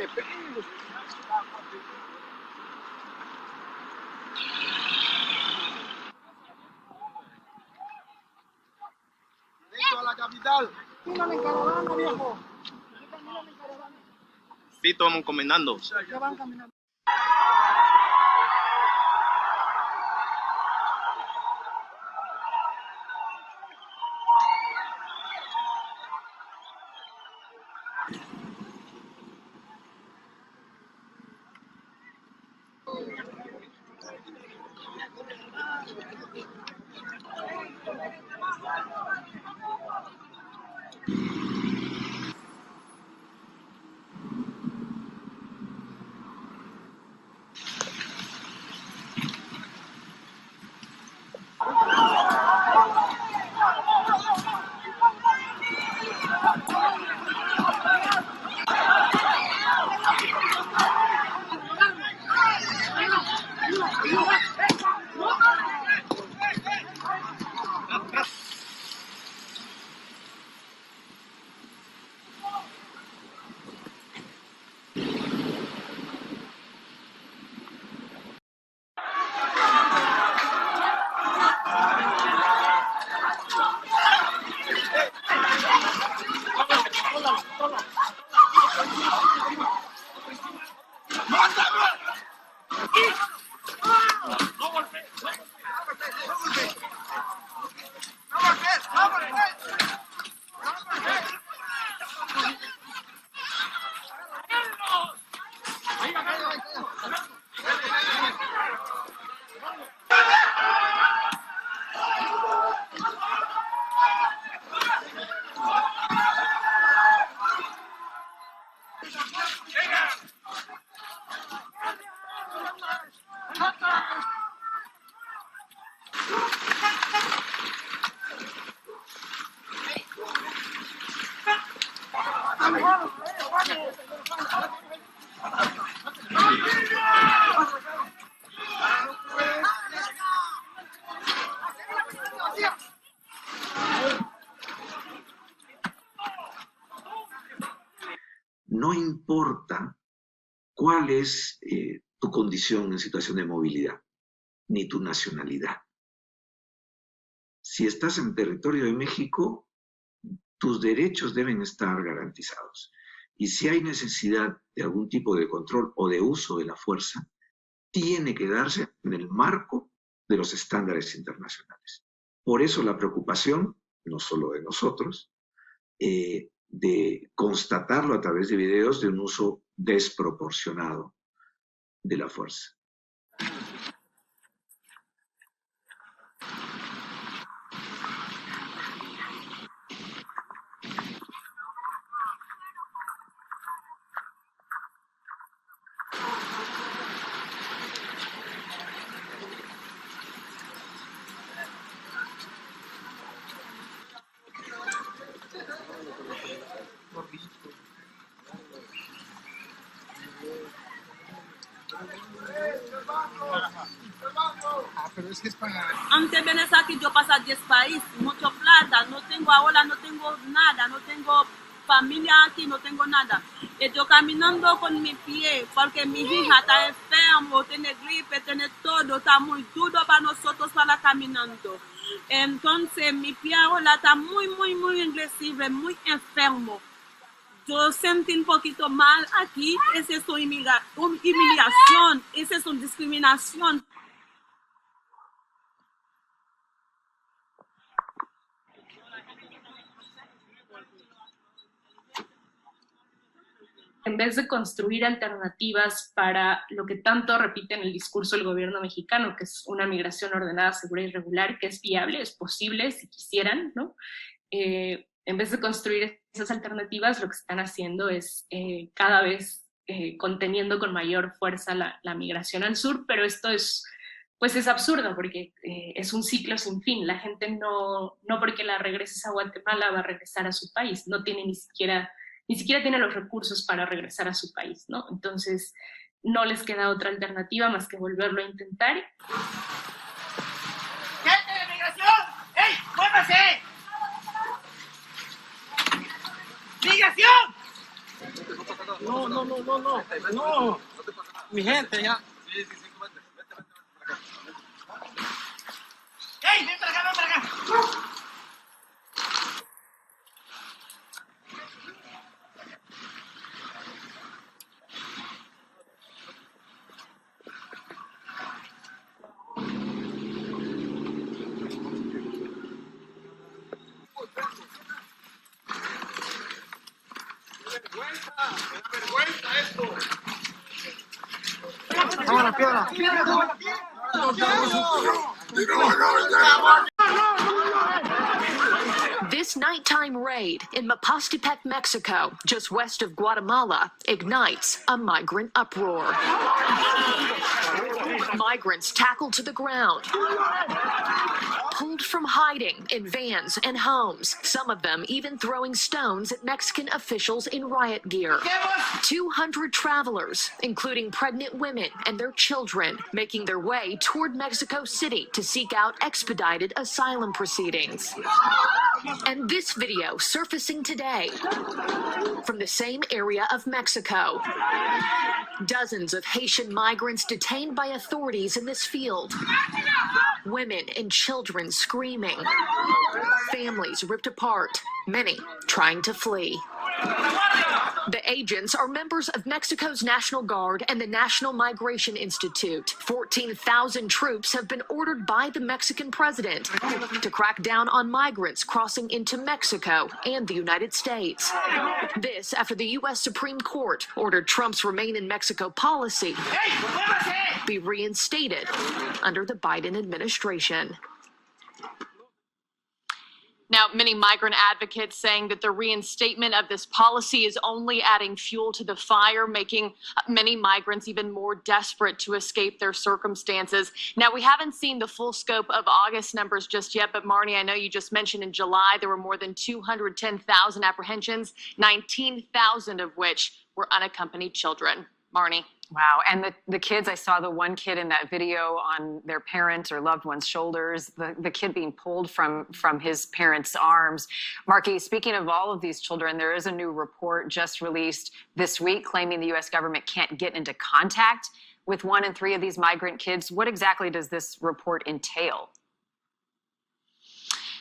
le peguen. Directo a la capital. Mírame en caravana, viejo. Mírame en caravana. Sí, estamos caminando. Ya van caminando. No importa cuál es tu condición en situación de movilidad, ni tu nacionalidad. Si estás en territorio de México, tus derechos deben estar garantizados. Y si hay necesidad de algún tipo de control o de uso de la fuerza, tiene que darse en el marco de los estándares internacionales. Por eso la preocupación, no solo de nosotros, de constatarlo a través de videos de un uso desproporcionado de la fuerza. Antes de venir aquí yo pasé 10 países, mucho plata, no tengo ahora, no tengo nada, no tengo familia aquí, no tengo nada. Estoy caminando con mi pie porque mi hija está enferma, tiene gripe, tiene todo, está muy duro para nosotros para caminando. Entonces mi pie ahora está muy agresivo, muy enfermo. Yo sentí un poquito mal aquí, esa es humillación, esa es una discriminación. En vez de construir alternativas para lo que tanto repite en el discurso el gobierno mexicano, que es una migración ordenada, segura y regular, que es viable, es posible si quisieran, ¿no? En vez de construir esas alternativas, lo que están haciendo es cada vez conteniendo con mayor fuerza la migración al sur, pero esto es absurdo porque es un ciclo sin fin. La gente no porque la regreses a Guatemala va a regresar a su país, no tiene ni siquiera tiene los recursos para regresar a su país, ¿no? Entonces, no les queda otra alternativa más que volverlo a intentar. ¡Gente de migración! ¡Ey, muévase! ¡Migración! No, no, no, no, no. No. Mi gente, ya. ¡Ey, ven para acá, ven para acá! Vergüenza esto. Toma la piedra. This nighttime raid in Mapastepec, Mexico, just west of Guatemala, ignites a migrant uproar. Migrants tackled to the ground, pulled from hiding in vans and homes, some of them even throwing stones at Mexican officials in riot gear. 200 travelers, including pregnant women and their children, making their way toward Mexico City to seek out expedited asylum proceedings. And this video surfacing today from the same area of Mexico. Dozens of Haitian migrants detained by authorities in this field. Women and children screaming. Families ripped apart, many trying to flee. The agents are members of Mexico's National Guard and the National Migration Institute. 14,000 troops have been ordered by the Mexican president to crack down on migrants crossing into Mexico and the United States. This after the U.S. Supreme Court ordered Trump's Remain in Mexico policy be reinstated under the Biden administration. Now, many migrant advocates saying that the reinstatement of this policy is only adding fuel to the fire, making many migrants even more desperate to escape their circumstances. Now, we haven't seen the full scope of August numbers just yet, but Marnie, I know you just mentioned in July there were more than 210,000 apprehensions, 19,000 of which were unaccompanied children. Marnie. Wow. And the kids, I saw the one kid in that video on their parents' or loved one's shoulders, the kid being pulled from his parents' arms. Marky, speaking of all of these children, there is a new report just released this week claiming the U.S. government can't get into contact with 1 in 3 of these migrant kids. What exactly does this report entail?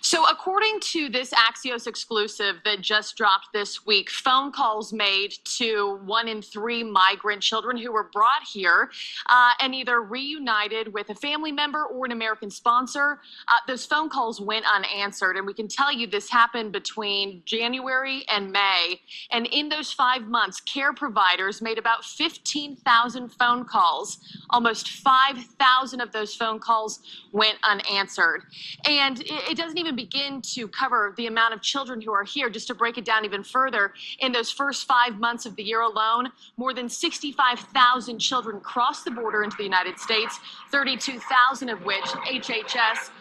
So according to this Axios exclusive that just dropped this week, phone calls made to 1 in 3 migrant children who were brought here and either reunited with a family member or an American sponsor, those phone calls went unanswered. And we can tell you this happened between January and May. And in those 5 months, care providers made about 15,000 phone calls. Almost 5,000 of those phone calls went unanswered. And it doesn't even begin to cover the amount of children who are here. Just to break it down even further, in those first 5 months of the year alone, more than 65,000 children crossed the border into the United States, 32,000 of which HHS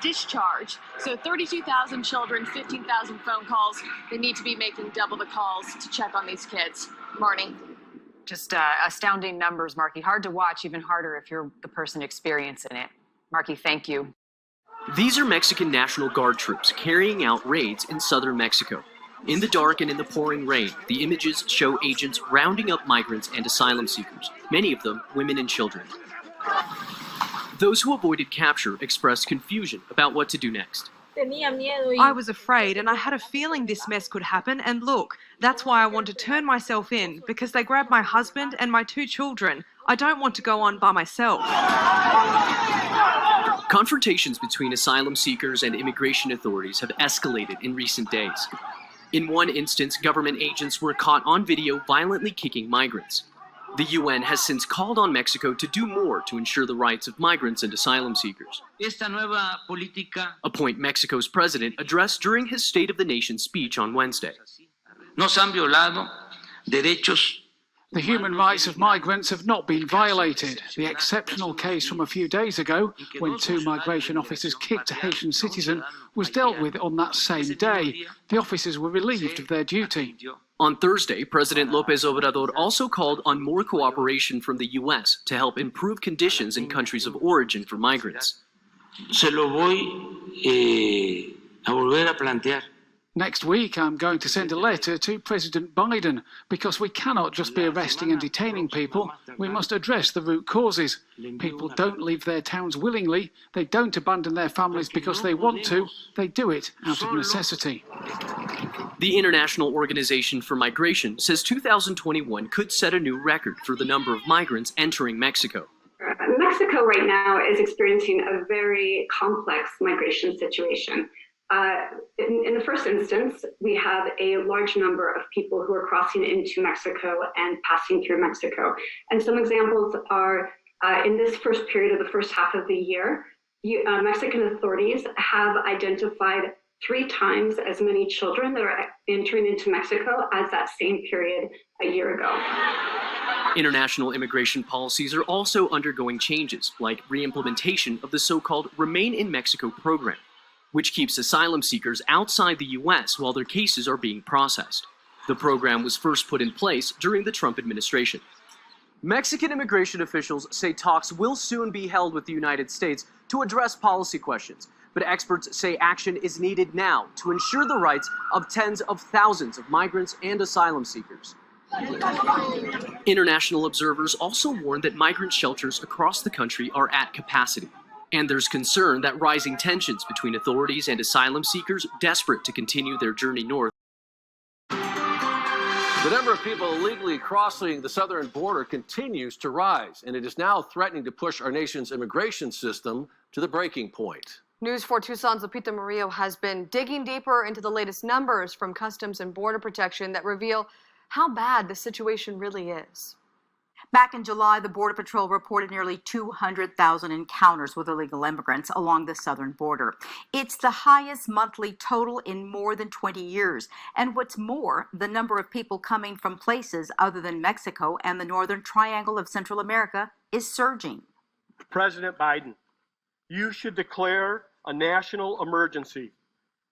discharged. So 32,000 children, 15,000 phone calls. They need to be making double the calls to check on these kids. Marnie. Just astounding numbers, Marky. Hard to watch, even harder if you're the person experiencing it. Marky, thank you. These are Mexican National Guard troops carrying out raids in southern Mexico. In the dark and in the pouring rain, the images show agents rounding up migrants and asylum seekers, many of them women and children. Those who avoided capture expressed confusion about what to do next. I was afraid and I had a feeling this mess could happen, and look, that's why I want to turn myself in, because they grabbed my husband and my 2 children. I don't want to go on by myself. Confrontations between asylum seekers and immigration authorities have escalated in recent days. In one instance, government agents were caught on video violently kicking migrants. The UN has since called on Mexico to do more to ensure the rights of migrants and asylum seekers. A point Mexico's president addressed during his State of the Nation speech on Wednesday. Nos han violado derechos. The human rights of migrants have not been violated. The exceptional case from a few days ago, when 2 migration officers kicked a Haitian citizen, was dealt with on that same day. The officers were relieved of their duty. On Thursday, President López Obrador also called on more cooperation from the U.S. to help improve conditions in countries of origin for migrants. Se lo voy a volver a plantear. Next week, I'm going to send a letter to President Biden because we cannot just be arresting and detaining people. We must address the root causes. People don't leave their towns willingly. They don't abandon their families because they want to. They do it out of necessity. The International Organization for Migration says 2021 could set a new record for the number of migrants entering Mexico. Mexico right now is experiencing a very complex migration situation. In the first instance, we have a large number of people who are crossing into Mexico and passing through Mexico. And some examples are in this first period of the first half of the year, Mexican authorities have identified 3 times as many children that are entering into Mexico as that same period a year ago. International immigration policies are also undergoing changes, like re-implementation of the so-called Remain in Mexico program, which keeps asylum seekers outside the U.S. while their cases are being processed. The program was first put in place during the Trump administration. Mexican immigration officials say talks will soon be held with the United States to address policy questions, but experts say action is needed now to ensure the rights of tens of thousands of migrants and asylum seekers. International observers also warn that migrant shelters across the country are at capacity. And there's concern that rising tensions between authorities and asylum seekers desperate to continue their journey north. The number of people illegally crossing the southern border continues to rise, and it is now threatening to push our nation's immigration system to the breaking point. News 4 Tucson's Lupita Murillo has been digging deeper into the latest numbers from Customs and Border Protection that reveal how bad the situation really is. Back in July, the Border Patrol reported nearly 200,000 encounters with illegal immigrants along the southern border. It's the highest monthly total in more than 20 years. And what's more, the number of people coming from places other than Mexico and the northern triangle of Central America is surging. President Biden, you should declare a national emergency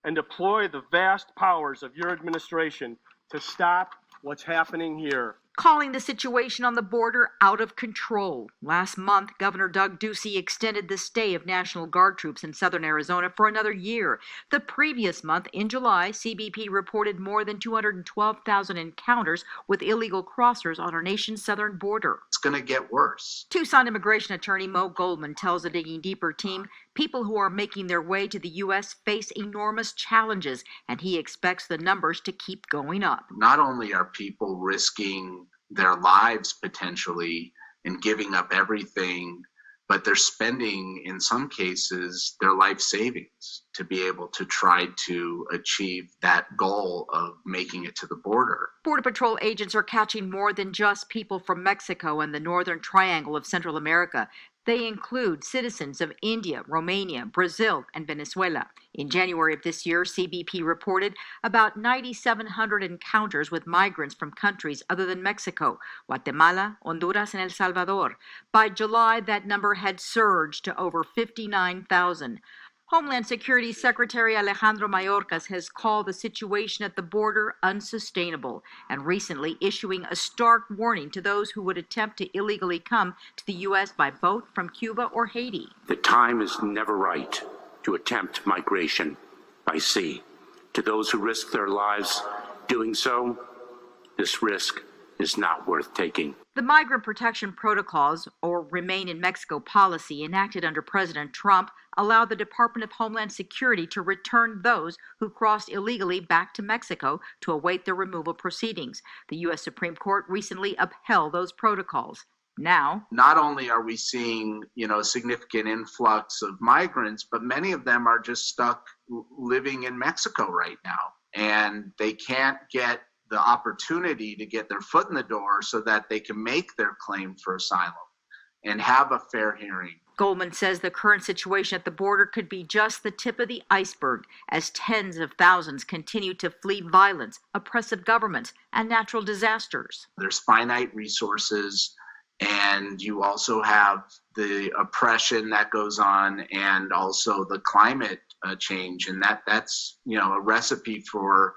and deploy the vast powers of your administration to stop what's happening here. Calling the situation on the border out of control. Last month, Governor Doug Ducey extended the stay of National Guard troops in southern Arizona for another year. The previous month, in July, CBP reported more than 212,000 encounters with illegal crossers on our nation's southern border. It's going to get worse. Tucson immigration attorney Mo Goldman tells the Digging Deeper team people who are making their way to the U.S. face enormous challenges, and he expects the numbers to keep going up. Not only are people risking their lives potentially and giving up everything, but they're spending, in some cases, their life savings to be able to try to achieve that goal of making it to the border. Border Patrol agents are catching more than just people from Mexico and the northern triangle of Central America. They include citizens of India, Romania, Brazil, and Venezuela. In January of this year, CBP reported about 9,700 encounters with migrants from countries other than Mexico, Guatemala, Honduras, and El Salvador. By July, that number had surged to over 59,000. Homeland Security Secretary Alejandro Mayorkas has called the situation at the border unsustainable and recently issuing a stark warning to those who would attempt to illegally come to the U.S. by boat from Cuba or Haiti. The time is never right to attempt migration by sea. To those who risk their lives doing so, this risk is not worth taking. The Migrant Protection Protocols, or Remain in Mexico policy enacted under President Trump, allow the Department of Homeland Security to return those who crossed illegally back to Mexico to await their removal proceedings. The U.S. Supreme Court recently upheld those protocols. Now, not only are we seeing, a significant influx of migrants, but many of them are just stuck living in Mexico right now, and they can't get the opportunity to get their foot in the door so that they can make their claim for asylum and have a fair hearing. Goldman says the current situation at the border could be just the tip of the iceberg as tens of thousands continue to flee violence, oppressive governments, and natural disasters. There's finite resources, and you also have the oppression that goes on and also the climate change, and that's a recipe for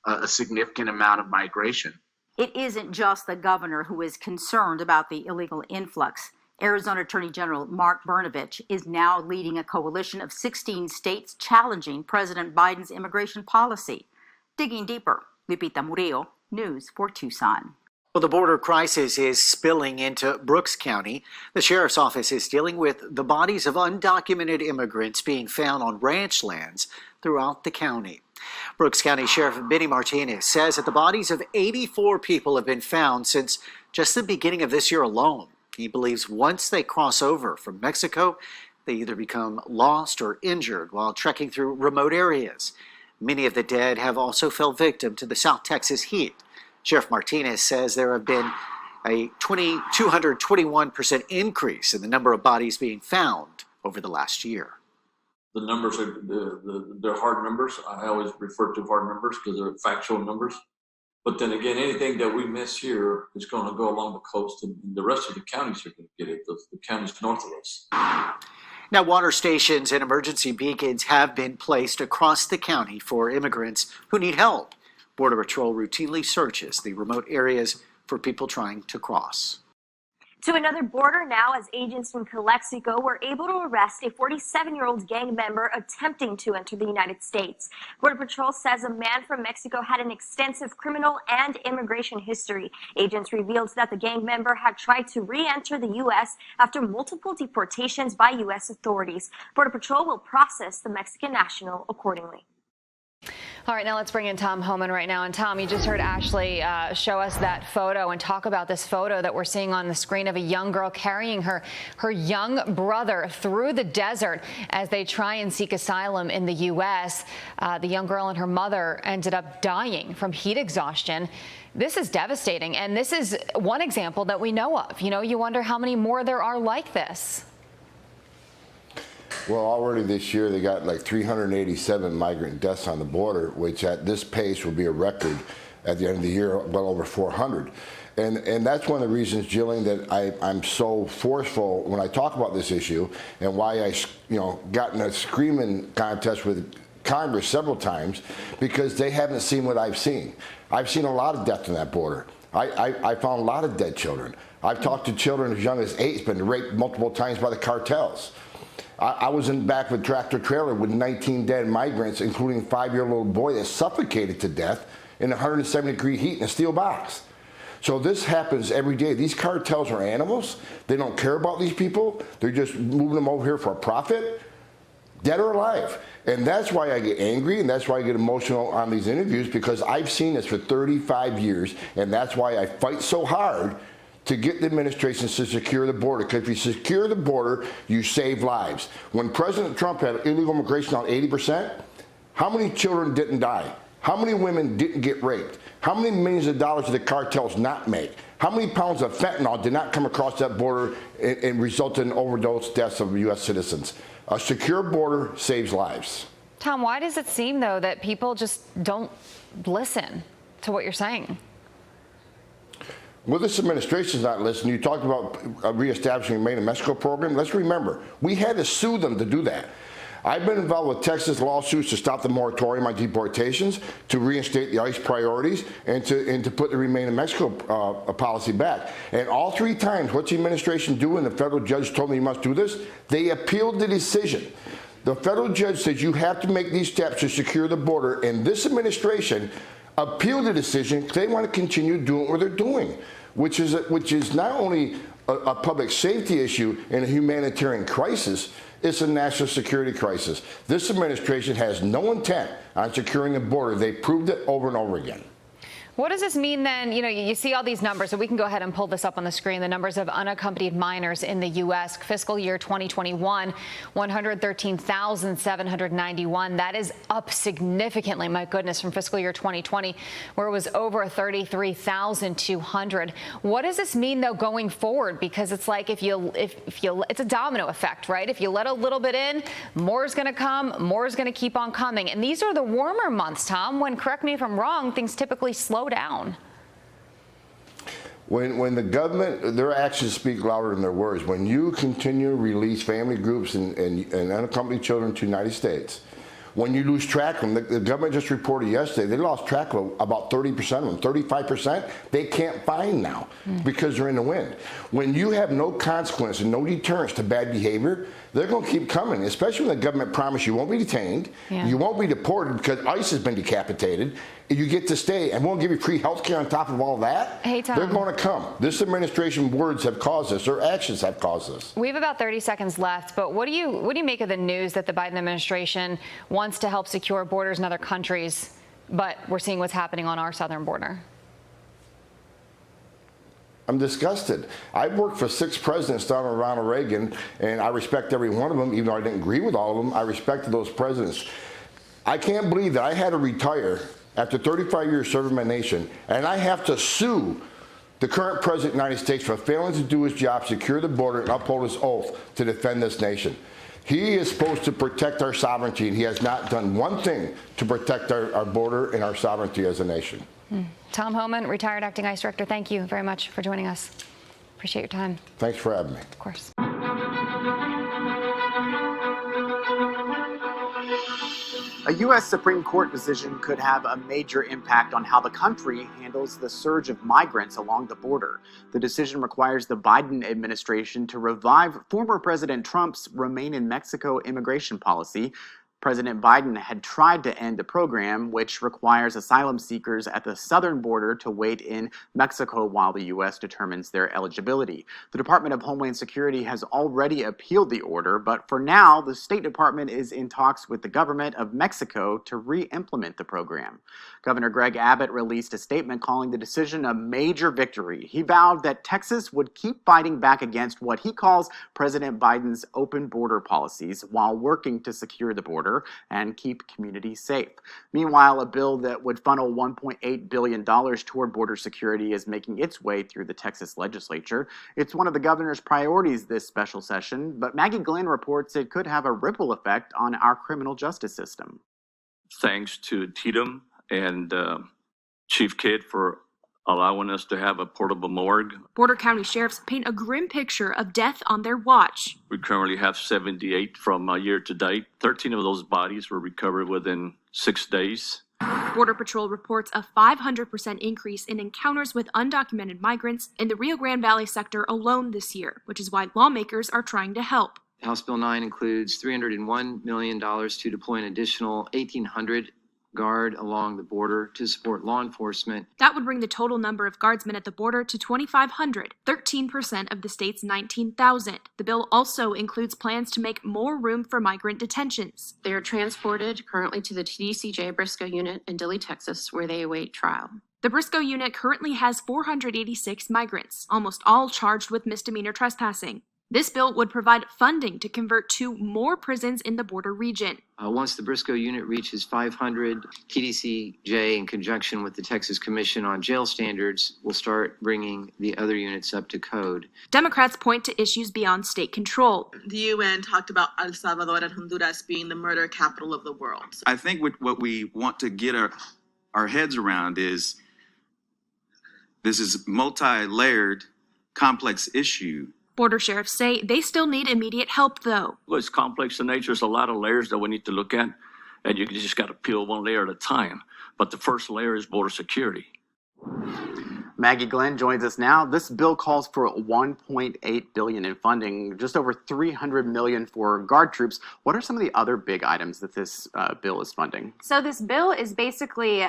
a significant amount of migration. It isn't just the governor who is concerned about the illegal influx. Arizona Attorney General Mark Brnovich is now leading a coalition of 16 states challenging President Biden's immigration policy. Digging deeper, Lupita Murillo, News for Tucson. Well, the border crisis is spilling into Brooks County. The sheriff's office is dealing with the bodies of undocumented immigrants being found on ranch lands throughout the county. Brooks County Sheriff Benny Martinez says that the bodies of 84 people have been found since just the beginning of this year alone. He believes once they cross over from Mexico, they either become lost or injured while trekking through remote areas. Many of the dead have also fell victim to the South Texas heat. Sheriff Martinez says there have been a 221% increase in the number of bodies being found over the last year. The numbers are they're hard numbers. I always refer to hard numbers because they're factual numbers. But then again, anything that we miss here is going to go along the coast, and the rest of the counties are going to get it. The counties north of us. Now, water stations and emergency beacons have been placed across the county for immigrants who need help. Border Patrol routinely searches the remote areas for people trying to cross. To another border now, as agents from Calexico were able to arrest a 47-year-old gang member attempting to enter the United States. Border Patrol says a man from Mexico had an extensive criminal and immigration history. Agents revealed that the gang member had tried to re-enter the U.S. after multiple deportations by U.S. authorities. Border Patrol will process the Mexican national accordingly. All right, now let's bring in Tom Homan right now. And Tom, you just heard Ashley show us that photo and talk about this photo that we're seeing on the screen of a young girl carrying her young brother through the desert as they try and seek asylum in the U.S. The young girl and her mother ended up dying from heat exhaustion. This is devastating, and this is one example that we know of. You know, you wonder how many more there are like this. Well, already this year they got like 387 migrant deaths on the border, which at this pace will be a record at the end of the year, well over 400. And that's one of the reasons, Jillian, that I'm so forceful when I talk about this issue, and why I, got in a screaming contest with Congress several times, because they haven't seen what I've seen. I've seen a lot of death on that border. I found a lot of dead children. I've talked to children as young as 8 been raped multiple times by the cartels. I was in the back of a tractor trailer with 19 dead migrants, including a 5-year-old boy that suffocated to death in 170-degree heat in a steel box. So this happens every day. These cartels are animals. They don't care about these people. They're just moving them over here for a profit, dead or alive. And that's why I get angry, and that's why I get emotional on these interviews, because I've seen this for 35 years, and that's why I fight so hard to get the administration to secure the border. Because if you secure the border, you save lives. When President Trump had illegal immigration on 80%, how many children didn't die? How many women didn't get raped? How many millions of dollars did the cartels not make? How many pounds of fentanyl did not come across that border and result in overdose deaths of U.S. citizens? A secure border saves lives. Tom, why does it seem, though, that people just don't listen to what you're saying? Well, this administration's not listening. You talked about reestablishing the Maine and Mexico program. Let's remember, we had to sue them to do that. I've been involved with Texas lawsuits to stop the moratorium on deportations, to reinstate the ICE priorities, and to put the Remain in Mexico policy back. And all 3 times, what's the administration doing? The federal judge told me you must do this. They appealed the decision. The federal judge said you have to make these steps to secure the border, and this administration appealed the decision because they want to continue doing what they're doing, which is not only a public safety issue and a humanitarian crisis, it's a national security crisis. This administration has no intent on securing the border. They proved it over and over again. What does this mean then? You know, you see all these numbers, so we can go ahead and pull this up on the screen. The numbers of unaccompanied minors in the U.S. fiscal year 2021, 113,791. That is up significantly, my goodness, from fiscal year 2020, where it was over 33,200. What does this mean, though, going forward? Because it's like it's a domino effect, right? If you let a little bit in, more is going to come, more is going to keep on coming. And these are the warmer months, Tom, when, correct me if I'm wrong, things typically slow down. When the government, their actions speak louder than their words. When you continue to release family groups and unaccompanied children to the United States, when you lose track of them, the government just reported yesterday, they lost track of about 30% of them, 35%, they can't find now because they're in the wind. When you have no consequence and no deterrence to bad behavior, they're going to keep coming, especially when the government promises you won't be detained, you won't be deported because ICE has been decapitated, you get to stay, and we'll give you free health care on top of all that. Hey, Tom. They're going to come. This administration words have caused this, or actions have caused this. We have about 30 seconds left, but what do you make of the news that the Biden administration wants to help secure borders in other countries, but we're seeing what's happening on our southern border? I'm disgusted. I've worked for 6 presidents starting with Ronald Reagan, and I respect every one of them, even though I didn't agree with all of them. I respected those presidents. I can't believe that I had to retire after 35 years serving my nation, and I have to sue the current president of the United States for failing to do his job, secure the border, and uphold his oath to defend this nation. He is supposed to protect our sovereignty, and he has not done one thing to protect our border and our sovereignty as a nation. Tom Homan, retired acting ICE director, thank you very much for joining us. Appreciate your time. Thanks for having me. Of course. A U.S. Supreme Court decision could have a major impact on how the country handles the surge of migrants along the border. The decision requires the Biden administration to revive former President Trump's Remain in Mexico immigration policy. President Biden had tried to end the program, which requires asylum seekers at the southern border to wait in Mexico while the U.S. determines their eligibility. The Department of Homeland Security has already appealed the order, but for now, the State Department is in talks with the government of Mexico to re-implement the program. Governor Greg Abbott released a statement calling the decision a major victory. He vowed that Texas would keep fighting back against what he calls President Biden's open border policies while working to secure the border and keep communities safe. Meanwhile, a bill that would funnel $1.8 billion toward border security is making its way through the Texas legislature. It's one of the governor's priorities this special session, but Maggie Glenn reports it could have a ripple effect on our criminal justice system. Thanks to Tatum and Chief Kidd for allowing us to have a portable morgue. Border County sheriffs paint a grim picture of death on their watch. We currently have 78 from year to date. 13 of those bodies were recovered within 6 days. Border Patrol reports a 500% increase in encounters with undocumented migrants in the Rio Grande Valley sector alone this year, which is why lawmakers are trying to help. House Bill 9 includes $301 million to deploy an additional 1,800 guard along the border to support law enforcement. That would bring the total number of guardsmen at the border to 2,500, 13% of the state's 19,000. The bill also includes plans to make more room for migrant detentions. They are transported currently to the TDCJ Briscoe unit in Dilley, Texas, where they await trial. The Briscoe unit currently has 486 migrants, almost all charged with misdemeanor trespassing. This bill would provide funding to convert 2 more prisons in the border region. Once the Briscoe unit reaches 500, TDCJ, in conjunction with the Texas Commission on Jail Standards, will start bringing the other units up to code. Democrats point to issues beyond state control. The UN talked about El Salvador and Honduras being the murder capital of the world. I think what we want to get our heads around is this is multi-layered, complex issue. Border sheriffs say they still need immediate help, though. Well, it's complex in nature. There's a lot of layers that we need to look at, and you just got to peel one layer at a time. But the first layer is border security. Maggie Glenn joins us now. This bill calls for $1.8 billion in funding, just over $300 million for guard troops. What are some of the other big items that this bill is funding? So this bill is basically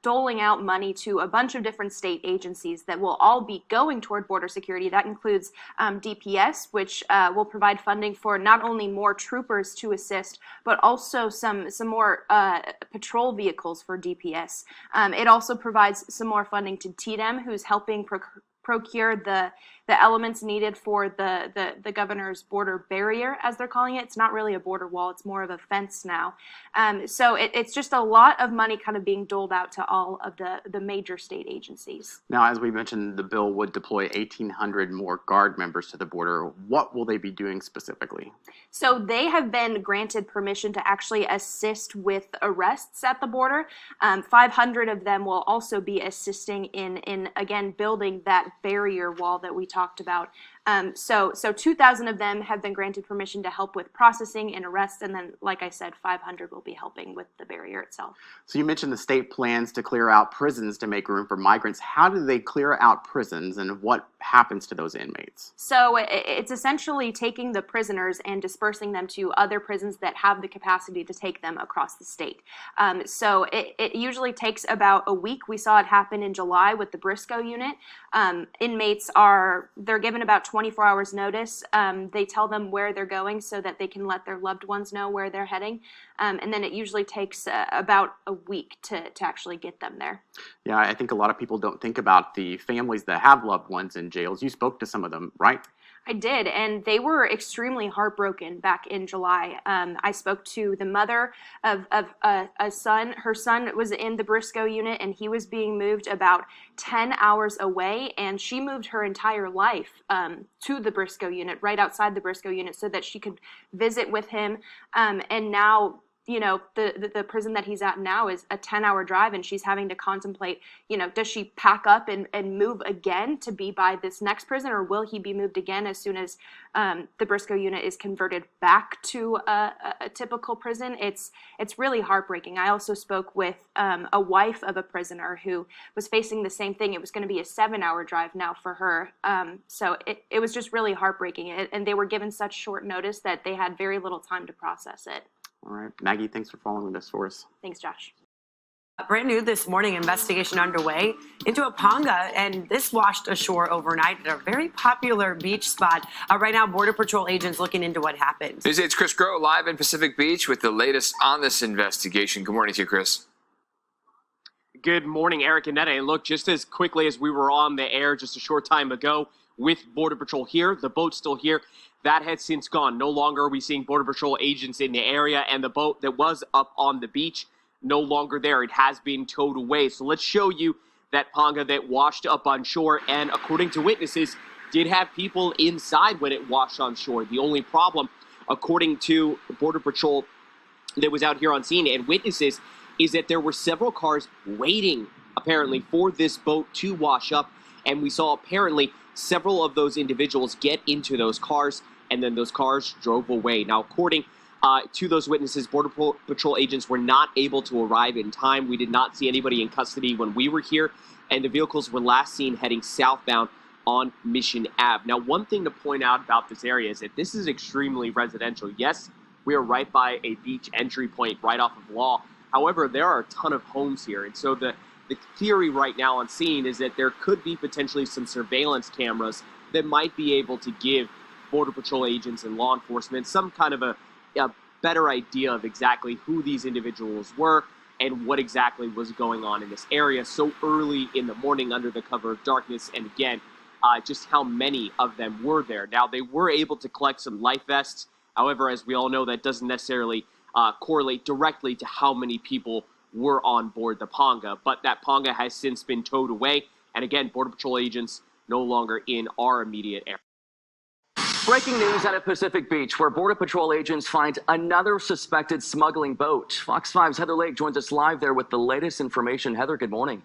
doling out money to a bunch of different state agencies that will all be going toward border security. That includes DPS, which will provide funding for not only more troopers to assist, but also some more patrol vehicles for DPS. It also provides some more funding to TDEM, who's helping procure the elements needed for the governor's border barrier, as they're calling it. It's not really a border wall, it's more of a fence now. So it's just a lot of money kind of being doled out to all of the major state agencies. Now, as we mentioned, the bill would deploy 1,800 more guard members to the border. What will they be doing specifically? So they have been granted permission to actually assist with arrests at the border. 500 of them will also be assisting in again, building that barrier wall that we talked about. So 2,000 of them have been granted permission to help with processing and arrests, and then, like I said, 500 will be helping with the barrier itself. So you mentioned the state plans to clear out prisons to make room for migrants. How do they clear out prisons, and what happens to those inmates? So it's essentially taking the prisoners and dispersing them to other prisons that have the capacity to take them across the state. So it usually takes about a week. We saw it happen in July with the Briscoe unit. Inmates they're given about 24 hours notice. They tell them where they're going so that they can let their loved ones know where they're heading. And then it usually takes about a week to actually get them there. Yeah, I think a lot of people don't think about the families that have loved ones in jails. You spoke to some of them, right? I did, and they were extremely heartbroken back in July. I spoke to the mother of a son. Her son was in the Briscoe unit, and he was being moved about 10 hours away, and she moved her entire life to the Briscoe unit, right outside the Briscoe unit, so that she could visit with him. And now, you know, the prison that he's at now is a 10-hour drive, and she's having to contemplate, you know, does she pack up and move again to be by this next prison, or will he be moved again as soon as the Briscoe unit is converted back to a typical prison? It's really heartbreaking. I also spoke with a wife of a prisoner who was facing the same thing. It was going to be a 7-hour drive now for her. So it was just really heartbreaking, and they were given such short notice that they had very little time to process it. All right, Maggie, thanks for following this for us. Thanks, Josh. Brand new this morning, investigation underway into a panga, and this washed ashore overnight at a very popular beach spot. Right now, Border Patrol agents looking into what happened. It's Chris Groh live in Pacific Beach with the latest on this investigation. Good morning to you, Chris. Good morning, Eric and Netta. And look, just as quickly as we were on the air just a short time ago with Border Patrol here, the boat's still here. That has since gone. No longer are we seeing Border Patrol agents in the area, and the boat that was up on the beach, no longer there. It has been towed away. So let's show you that panga that washed up on shore, and according to witnesses, did have people inside when it washed on shore. The only problem, according to Border Patrol that was out here on scene and witnesses, is that there were several cars waiting, apparently, for this boat to wash up, and we saw apparently several of those individuals get into those cars, and then those cars drove away. Now, according to those witnesses, Border Patrol agents were not able to arrive in time. We did not see anybody in custody when we were here, and the vehicles were last seen heading southbound on Mission Ave. Now, one thing to point out about this area is that this is extremely residential. Yes, we are right by a beach entry point right off of Law. However, there are a ton of homes here, and so the theory right now on scene is that there could be potentially some surveillance cameras that might be able to give Border Patrol agents and law enforcement some kind of a better idea of exactly who these individuals were and what exactly was going on in this area so early in the morning under the cover of darkness, and again, just how many of them were there. Now, they were able to collect some life vests. However, as we all know, that doesn't necessarily correlate directly to how many people were on board the panga, but that panga has since been towed away, and again, Border Patrol agents no longer in our immediate area. Breaking news out of Pacific Beach, where Border Patrol agents find another suspected smuggling boat. Fox 5's Heather Lake joins us live there with the latest information. Heather, good morning.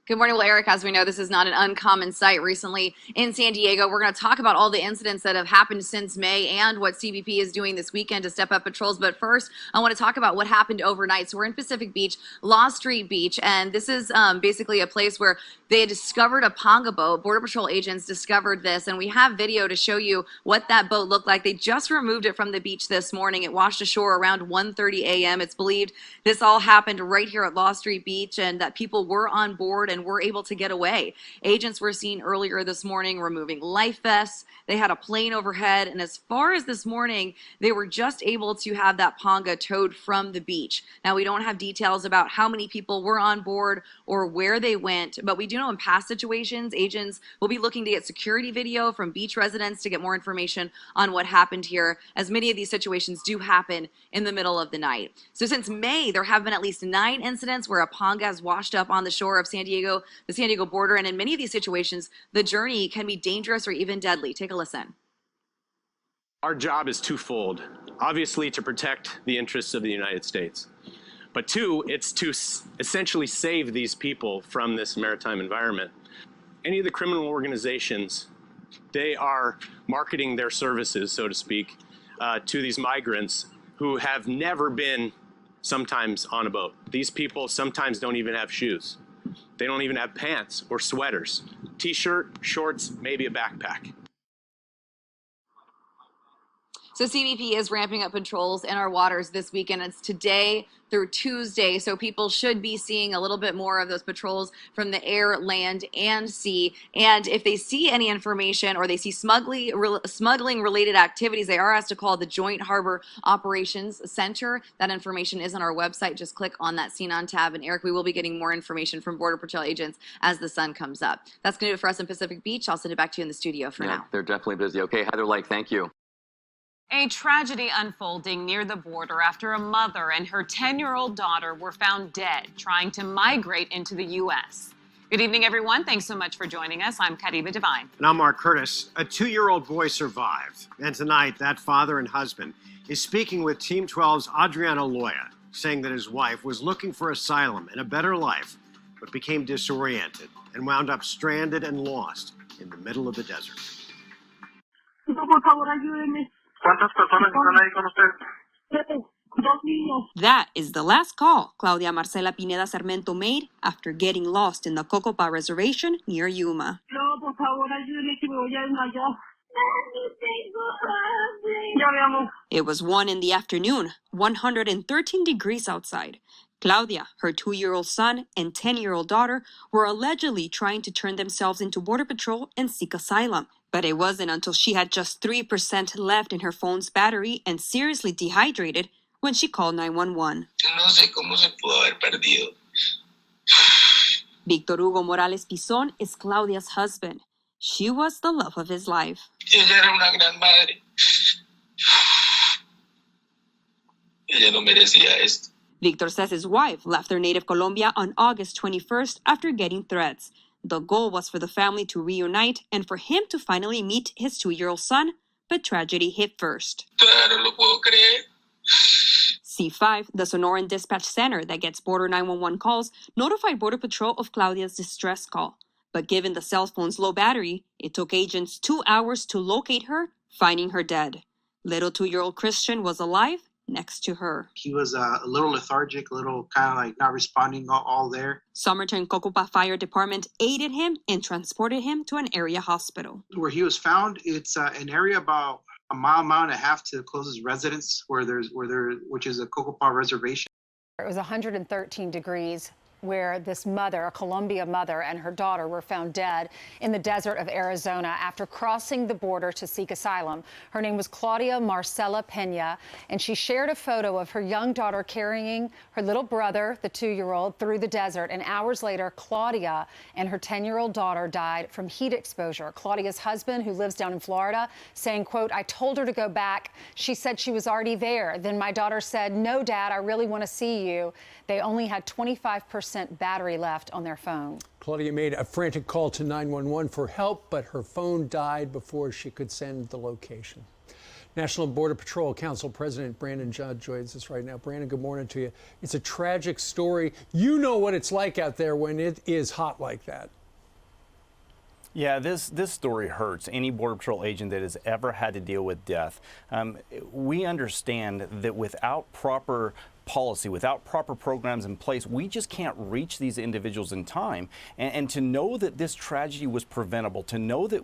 Good morning. Well, Eric, as we know, this is not an uncommon sight recently in San Diego. We're going to talk about all the incidents that have happened since May and what CBP is doing this weekend to step up patrols. But first, I want to talk about what happened overnight. So we're in Pacific Beach, Law Street Beach, and this is basically a place where they had discovered a panga boat. Border Patrol agents discovered this, and we have video to show you what that boat looked like. They just removed it from the beach this morning. It washed ashore around 1:30 a.m. It's believed this all happened right here at Law Street Beach, and that people were on board and were able to get away. Agents were seen earlier this morning removing life vests. They had a plane overhead, and as far as this morning, they were just able to have that panga towed from the beach. Now, we don't have details about how many people were on board or where they went, but we do know in past situations, agents will be looking to get security video from beach residents to get more information on what happened here, as many of these situations do happen in the middle of the night. So since May, there have been at least 9 incidents where a panga has washed up on the shore of San Diego, the San Diego border, and in many of these situations, the journey can be dangerous or even deadly. Take a listen. Our job is twofold. Obviously, to protect the interests of the United States. But 2, it's to essentially save these people from this maritime environment. Any of the criminal organizations, they are marketing their services, so to speak, to these migrants who have never been sometimes on a boat. These people sometimes don't even have shoes. They don't even have pants or sweaters. T-shirt, shorts, maybe a backpack. So CBP is ramping up patrols in our waters this weekend. It's today through Tuesday, so people should be seeing a little bit more of those patrols from the air, land, and sea. And if they see any information or they see smuggling-related activities, they are asked to call the Joint Harbor Operations Center. That information is on our website. Just click on that Scene On tab. And Eric, we will be getting more information from Border Patrol agents as the sun comes up. That's going to do it for us in Pacific Beach. I'll send it back to you in the studio for now. They're definitely busy. Okay, Heather Lake, thank you. A tragedy unfolding near the border after a mother and her 10-year-old daughter were found dead trying to migrate into the U.S. Good evening, everyone. Thanks so much for joining us. I'm Kariba Devine. And I'm Mark Curtis. A 2-year-old boy survived. And tonight, that father and husband is speaking with Team 12's Adriano Loya, saying that his wife was looking for asylum and a better life, but became disoriented and wound up stranded and lost in the middle of the desert. That is the last call Claudia Marcela Pineda Sarmento made after getting lost in the Cocopa Reservation near Yuma. It was 1 in the afternoon, 113 degrees outside. Claudia, her 2-year-old son, and 10-year-old daughter were allegedly trying to turn themselves into Border Patrol and seek asylum. But it wasn't until she had just 3% left in her phone's battery and seriously dehydrated when she called 911. Victor Hugo Morales Pizon is Claudia's husband. She was the love of his life. Victor says his wife left their native Colombia on August 21st after getting threats. The goal was for the family to reunite and for him to finally meet his 2-year-old son, but tragedy hit first. C5, the Sonoran dispatch center that gets Border 911 calls, notified Border Patrol of Claudia's distress call. But given the cell phone's low battery, it took agents 2 hours to locate her, finding her dead. Little 2-year-old Christian was alive next to her. He was a little lethargic, a little kind of like not responding all there. Somerton Cocopa Fire Department aided him and transported him to an area hospital. Where he was found, it's an area about a mile and a half to the closest residence which is a Cocopa reservation. It was 113 degrees where this mother, a Colombia mother, and her daughter were found dead in the desert of Arizona after crossing the border to seek asylum. Her name was Claudia Marcela Pena, and she shared a photo of her young daughter carrying her little brother, the 2-year-old, through the desert. And hours later, Claudia and her 10-year-old daughter died from heat exposure. Claudia's husband, who lives down in Florida, saying, quote, "I told her to go back. She said she was already there. Then my daughter said, 'No, Dad, I really want to see you.' They only had 25% battery left on their phone." Claudia made a frantic call to 911 for help, but her phone died before she could send the location. National Border Patrol Council President Brandon Judd joins us right now. Brandon, good morning to you. It's a tragic story. You know what it's like out there when it is hot like that. Yeah, this story hurts any Border Patrol agent that has ever had to deal with death. We understand that without proper policy, without proper programs in place, we just can't reach these individuals in time. And to know that this tragedy was preventable, to know that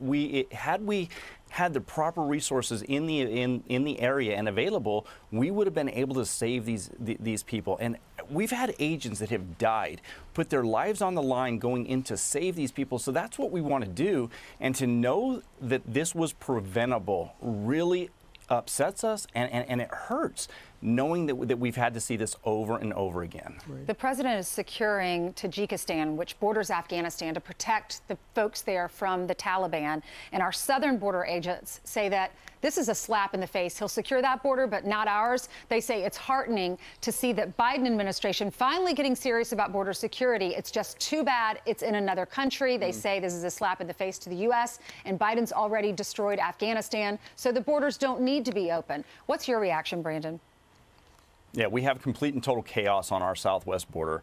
had we had the proper resources in the area and available, we would have been able to save these people. And we've had agents that have died, put their lives on the line going in to save these people. So that's what we want to do. And to know that this was preventable really upsets us, and it hurts knowing that we've had to see this over and over again. The president is securing Tajikistan, which borders Afghanistan, to protect the folks there from the Taliban. And our southern border agents say that this is a slap in the face. He'll secure that border, but not ours. They say it's heartening to see that Biden administration finally getting serious about border security. It's just too bad it's in another country. They say this is a slap in the face to the U.S., and Biden's already destroyed Afghanistan, so the borders don't need to be open. What's your reaction, Brandon? Yeah, we have complete and total chaos on our southwest border.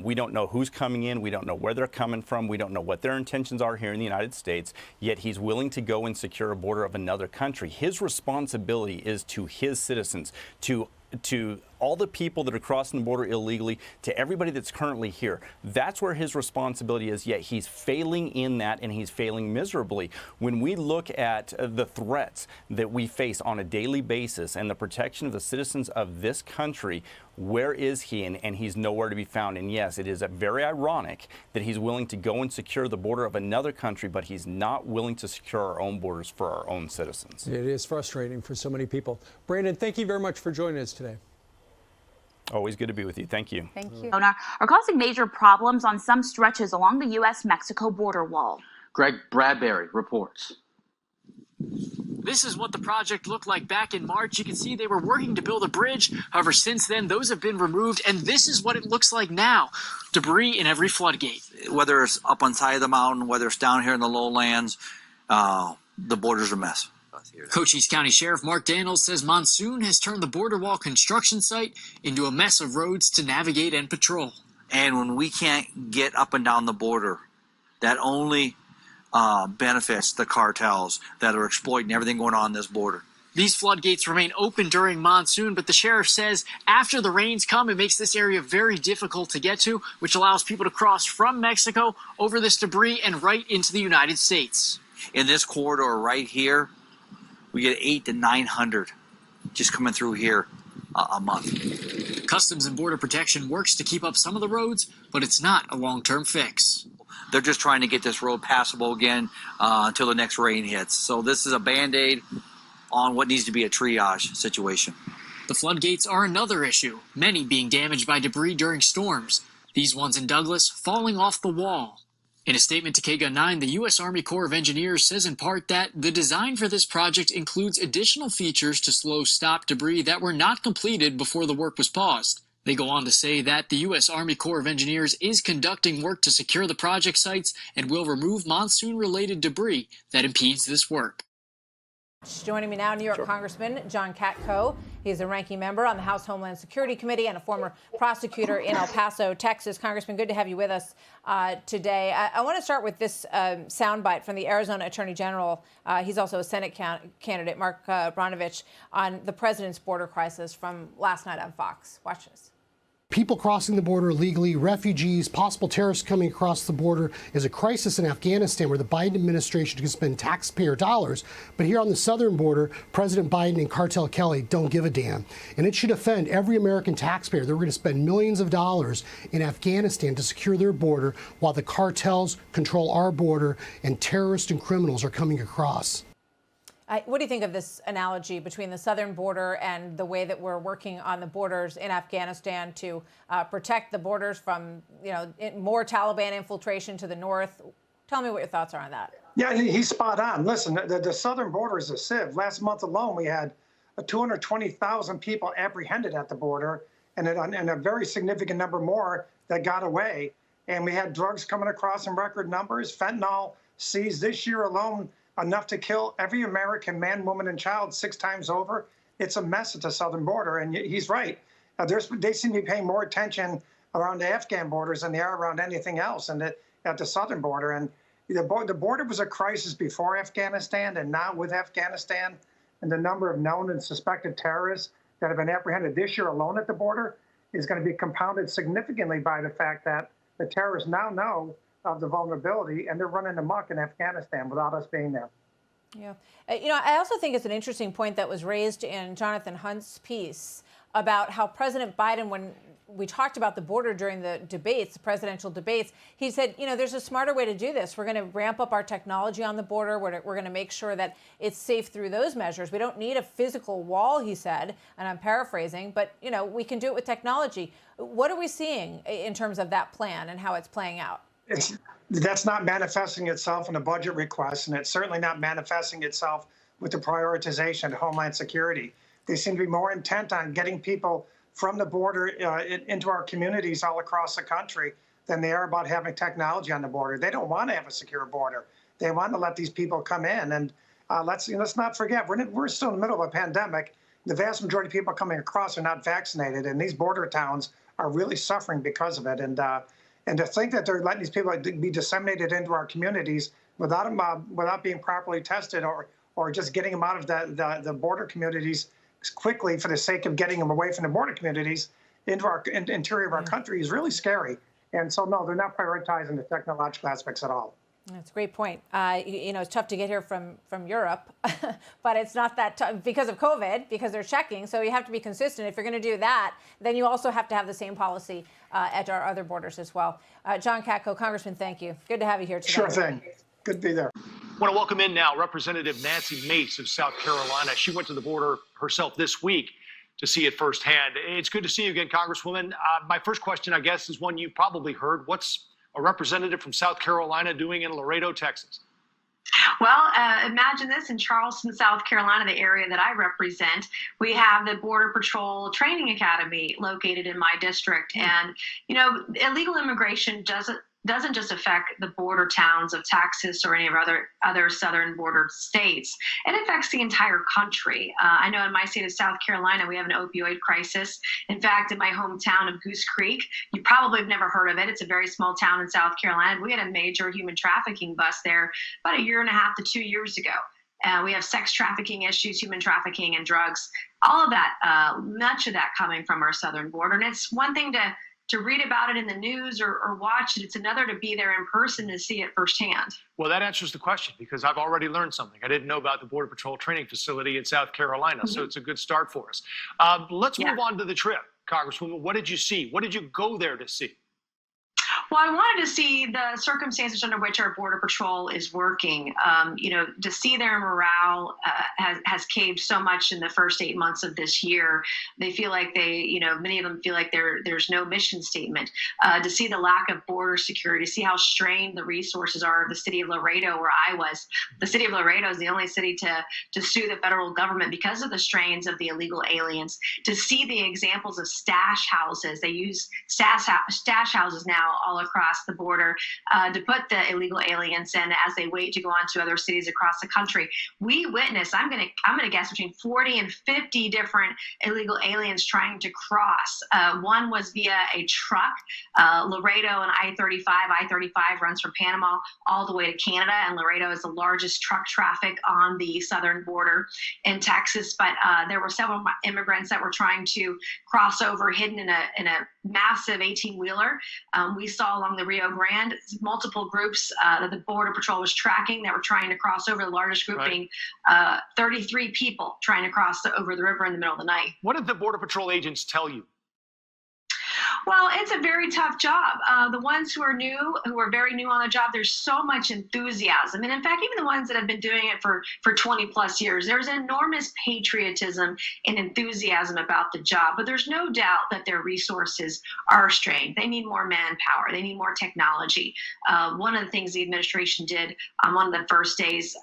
We don't know who's coming in. We don't know where they're coming from. We don't know what their intentions are here in the United States, yet he's willing to go and secure a border of another country. His responsibility is to his citizens, to all the people that are crossing the border illegally to everybody that's currently here. That's where his responsibility is, yet he's failing in that, and he's failing miserably. When we look at the threats that we face on a daily basis and the protection of the citizens of this country, where is he? And he's nowhere to be found. And yes, it is very ironic that he's willing to go and secure the border of another country, but he's not willing to secure our own borders for our own citizens. It is frustrating for so many people. Brandon, thank you very much for joining us today. Always good to be with you. Thank you. Thank you. Are causing major problems on some stretches along the U.S.-Mexico border wall. Greg Bradbury reports. This is what the project looked like back in March. You can see they were working to build a bridge. However, since then, those have been removed, and this is what it looks like now. Debris in every floodgate. Whether it's up on side of the mountain, whether it's down here in the lowlands, the border's a mess. Cochise County Sheriff Mark Daniels says monsoon has turned the border wall construction site into a mess of roads to navigate and patrol. And when we can't get up and down the border, that only benefits the cartels that are exploiting everything going on this border. These floodgates remain open during monsoon, but the sheriff says after the rains come, it makes this area very difficult to get to, which allows people to cross from Mexico over this debris and right into the United States. In this corridor right here, we get 800 to 900 just coming through here a month. Customs and Border Protection works to keep up some of the roads, but it's not a long-term fix. They're just trying to get this road passable again until the next rain hits. So this is a Band-Aid on what needs to be a triage situation. The floodgates are another issue, many being damaged by debris during storms. These ones in Douglas falling off the wall. In a statement to KGUN 9, the U.S. Army Corps of Engineers says in part that the design for this project includes additional features to slow stop debris that were not completed before the work was paused. They go on to say that the U.S. Army Corps of Engineers is conducting work to secure the project sites and will remove monsoon-related debris that impedes this work. Joining me now, New York Congressman John Katko. He's a ranking member on the House Homeland Security Committee and a former prosecutor in El Paso, Texas. Congressman, good to have you with us today. I want to start with this soundbite from the Arizona Attorney General. He's also a Senate candidate, Mark Brnovich, on the president's border crisis from last night on Fox. Watch this. People crossing the border illegally, refugees, possible terrorists coming across the border is a crisis in Afghanistan where the Biden administration can spend taxpayer dollars. But here on the southern border, President Biden and Cartel Kelly don't give a damn. And it should offend every American taxpayer that we're going to spend millions of dollars in Afghanistan to secure their border while the cartels control our border and terrorists and criminals are coming across. What do you think of this analogy between the southern border and the way that we're working on the borders in Afghanistan to protect the borders from, more Taliban infiltration to the north? Tell me what your thoughts are on that. Yeah, he's spot on. Listen, the southern border is a sieve. Last month alone, we had 220,000 people apprehended at the border and a very significant number more that got away. And we had drugs coming across in record numbers. Fentanyl seized this year alone, enough to kill every American man, woman, and child 6 times over. It's a mess at the southern border, and he's right. They seem to be paying more attention around the Afghan borders than they are around anything else and at the southern border. And the border was a crisis before Afghanistan, and now with Afghanistan and the number of known and suspected terrorists that have been apprehended this year alone at the border is going to be compounded significantly by the fact that the terrorists now know of the vulnerability, and they're running amok in Afghanistan without us being there. Yeah. I also think it's an interesting point that was raised in Jonathan Hunt's piece about how President Biden, when we talked about the border during the debates, the presidential debates, he said, there's a smarter way to do this. We're going to ramp up our technology on the border. We're going to make sure that it's safe through those measures. We don't need a physical wall, he said, and I'm paraphrasing, but, we can do it with technology. What are we seeing in terms of that plan and how it's playing out? That's not manifesting itself in a budget request, and it's certainly not manifesting itself with the prioritization of Homeland Security. They seem to be more intent on getting people from the border into our communities all across the country than they are about having technology on the border. They don't want to have a secure border. They want to let these people come in. And let's not forget, we're still in the middle of a pandemic. The vast majority of people coming across are not vaccinated, and these border towns are really suffering because of it. And to think that they're letting these people be disseminated into our communities without being properly tested or just getting them out of the border communities quickly for the sake of getting them away from the border communities into our interior of our country is really scary. And so, no, they're not prioritizing the technological aspects at all. That's a great point. It's tough to get here from Europe, but it's not that tough because of COVID, because they're checking. So you have to be consistent. If you're going to do that, then you also have to have the same policy at our other borders as well. John Katko, Congressman, thank you. Good to have you here today. Sure thing. Good to be there. I want to welcome in now Representative Nancy Mace of South Carolina. She went to the border herself this week to see it firsthand. It's good to see you again, Congresswoman. My first question, I guess, is one you probably heard. What's a representative from South Carolina doing in Laredo, Texas? Well, imagine this in Charleston, South Carolina, the area that I represent. We have the Border Patrol Training Academy located in my district. And, illegal immigration doesn't just affect the border towns of Texas or any of other southern border states. It affects the entire country. I know in my state of South Carolina, we have an opioid crisis. In fact, in my hometown of Goose Creek, you probably have never heard of it. It's a very small town in South Carolina. We had a major human trafficking bust there about 1.5 to 2 years ago. We have sex trafficking issues, human trafficking, and drugs. All of that, much of that coming from our southern border. And it's one thing to read about it in the news or watch it. It's another to be there in person to see it firsthand. Well, that answers the question because I've already learned something. I didn't know about the Border Patrol training facility in South Carolina, so it's a good start for us. Let's move on to the trip, Congresswoman. What did you see? What did you go there to see? Well, I wanted to see the circumstances under which our Border Patrol is working. To see their morale has caved so much in the first 8 months of this year. They feel like many of them feel like there's no mission statement. To see the lack of border security, to see how strained the resources are of the city of Laredo, where I was. The city of Laredo is the only city to sue the federal government because of the strains of the illegal aliens. To see the examples of stash houses, they use stash houses now all across the border to put the illegal aliens in as they wait to go on to other cities across the country. We witnessed, I'm gonna guess, between 40 and 50 different illegal aliens trying to cross. One was via a truck. Laredo and I-35. I-35 runs from Panama all the way to Canada, and Laredo is the largest truck traffic on the southern border in Texas. But there were several immigrants that were trying to cross over, hidden in a massive 18-wheeler. We saw along the Rio Grande multiple groups that the Border Patrol was tracking that were trying to cross over, the largest group being 33 people trying to cross over the river in the middle of the night. What did the Border Patrol agents tell you? Well, it's a very tough job. The ones who are very new on the job, there's so much enthusiasm. And in fact, even the ones that have been doing it for 20 plus years, there's enormous patriotism and enthusiasm about the job. But there's no doubt that their resources are strained. They need more manpower. They need more technology. One of the things the administration did on one of the first days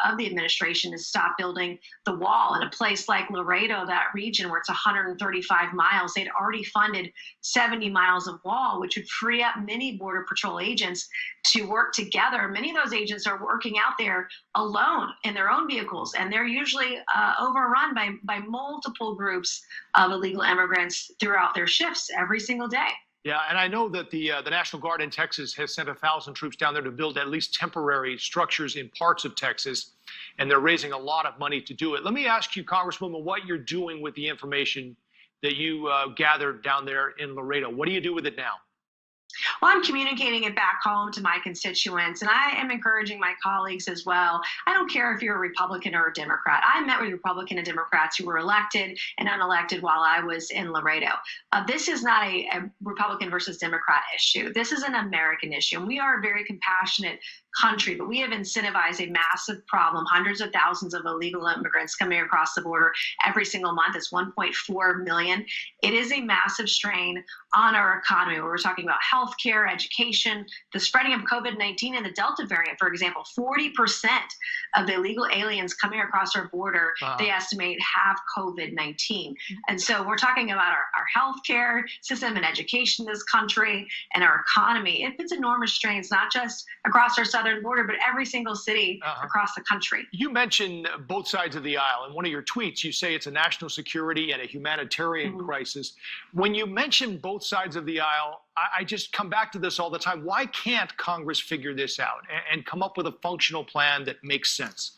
of the administration is stop building the wall. In a place like Laredo, that region where it's 135 miles, they'd already funded 70 miles of wall, which would free up many Border Patrol agents to work together. Many of those agents are working out there alone in their own vehicles, and they're usually overrun by multiple groups of illegal immigrants throughout their shifts every single day. Yeah, and I know that the National Guard in Texas has sent 1,000 troops down there to build at least temporary structures in parts of Texas, and they're raising a lot of money to do it. Let me ask you, Congresswoman, what you're doing with the information that you gathered down there in Laredo. What do you do with it now? Well, I'm communicating it back home to my constituents, and I am encouraging my colleagues as well. I don't care if you're a Republican or a Democrat. I met with Republican and Democrats who were elected and unelected while I was in Laredo. This is not a Republican versus Democrat issue. This is an American issue, and we are a very compassionate country, but we have incentivized a massive problem, hundreds of thousands of illegal immigrants coming across the border every single month. It's 1.4 million. It is a massive strain on our economy. We're talking about healthcare, education, the spreading of COVID-19 and the Delta variant, for example. 40% of the illegal aliens coming across our border, they estimate, have COVID-19. And so we're talking about our healthcare system and education in this country and our economy. It puts enormous strains, not just across our southern border, but every single city across the country. You mentioned both sides of the aisle. In one of your tweets, you say it's a national security and a humanitarian crisis. When you mention both sides of the aisle, I just come back to this all the time. Why can't Congress figure this out and come up with a functional plan that makes sense?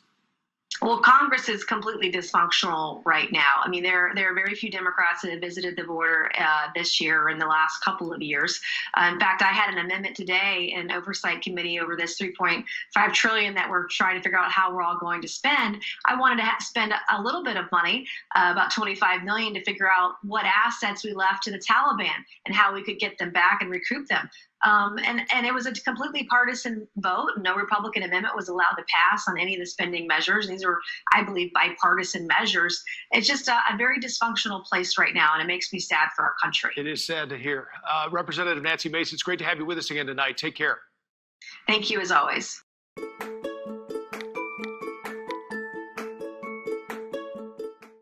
Well, Congress is completely dysfunctional right now. I mean, there are very few Democrats that have visited the border this year or in the last couple of years. In fact, I had an amendment today in Oversight Committee over this $3.5 trillion that we're trying to figure out how we're all going to spend. I wanted to spend a little bit of money, about $25 million, to figure out what assets we left to the Taliban and how we could get them back and recoup them. And it was a completely partisan vote. No Republican amendment was allowed to pass on any of the spending measures. These are, I believe, bipartisan measures. It's just a very dysfunctional place right now, and it makes me sad for our country. It is sad to hear. Representative Nancy Mace, it's great to have you with us again tonight. Take care. Thank you, as always.